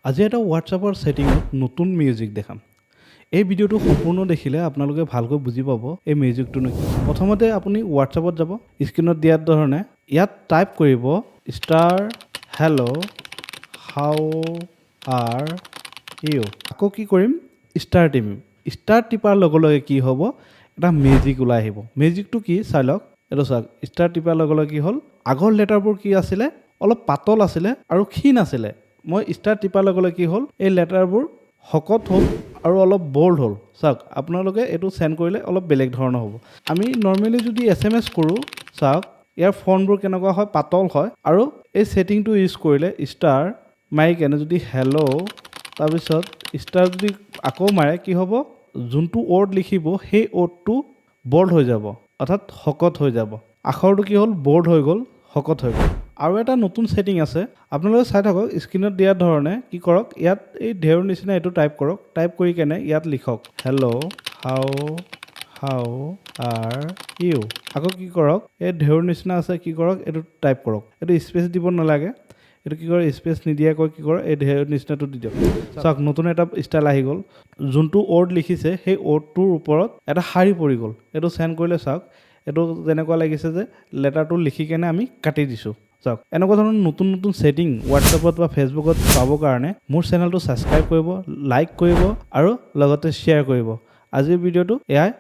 আজি এটা হোৱাটছআপৰ ছেটিঙত নতুন মিউজিক দেখাম। এই ভিডিঅ'টো সম্পূৰ্ণ দেখিলে আপোনালোকে ভালকৈ বুজি পাব এই মিউজিকটো নো কি। প্ৰথমতে আপুনি হোৱাটছআপত যাব, স্ক্ৰীনত দিয়াৰ ধৰণে ইয়াত টাইপ কৰিব star hello' how are you. আকৌ কি কৰিম, ষ্টাৰ টিপিম। ষ্টাৰ টিপাৰ লগে লগে কি হ'ব, এটা মিউজিক ওলাই আহিব। মিউজিকটো কি চাই লওক, এইটো চাওক। ষ্টাৰ টিপাৰ লগে লগে কি হ'ল, আগৰ লেটাৰবোৰ কি আছিলে, অলপ পাতল আছিলে আৰু ক্ষীণ আছিলে। মই ষ্টাৰ টিপাৰ লগে লগে কি হ'ল, এই লেটাৰবোৰ শকত হ'ল আৰু অলপ বল্ড হ'ল। চাওক, আপোনালোকে এইটো চেণ্ড কৰিলে অলপ বেলেগ ধৰণৰ হ'ব। আমি নৰ্মেলি যদি SMS কৰোঁ, চাওক ইয়াৰ ফণ্টবোৰ কেনেকুৱা হয়, পাতল হয়। আৰু এই ছেটিংটো ইউজ কৰিলে ষ্টাৰ মাৰি কেনে যদি হেল্ল' তাৰপিছত ষ্টাৰ যদি আকৌ মাৰে কি হ'ব, যোনটো ৱৰ্ড লিখিব সেই ৱৰ্ডটো বল্ড হৈ যাব, অৰ্থাৎ শকত হৈ যাব। আখৰটো কি হ'ল, বল্ড হৈ গ'ল, শকত হৈ গ'ল। আৰু এটা নতুন ছেটিং আছে, আপোনালোকে চাই থাকক। স্ক্ৰীনত দিয়াৰ ধৰণে কি কৰক, ইয়াত এই ঢেউৰ নিচিনা এইটো টাইপ কৰক। টাইপ কৰি কেনে ইয়াত লিখক হেল্ল' হাউ আৰ ইউ। আকৌ কি কৰক, এই ঢেউৰ নিচিনা আছে, কি কৰক, এইটো টাইপ কৰক। এইটো স্পেচ দিব নালাগে, এইটো কি কৰে, স্পেচ নিদিয়াকৈ কি কৰে, এই ঢেউৰ নিচিনাটো দি দিয়ক। চাওক, নতুন এটা ষ্টাইল আহি গ'ল। যোনটো ৱৰ্ড লিখিছে সেই ৱৰ্ডটোৰ ওপৰত এটা শাৰী পৰি গ'ল। এইটো চেণ্ড কৰিলে চাওক, এইটো যেনেকুৱা লাগিছে যে লেটাৰটো লিখি কেনে আমি কাটি দিছোঁ। চাওক, এনেকুৱা ধৰণৰ নতুন নতুন ছেটিং হোৱাটছএপত বা ফেচবুকত পাবৰ কাৰণে মোৰ চেনেলটো ছাবস্ক্ৰাইব কৰিব, লাইক কৰিব আৰু লগতে শ্বেয়াৰ কৰিব। আজিৰ ভিডিঅ'টো এয়াই।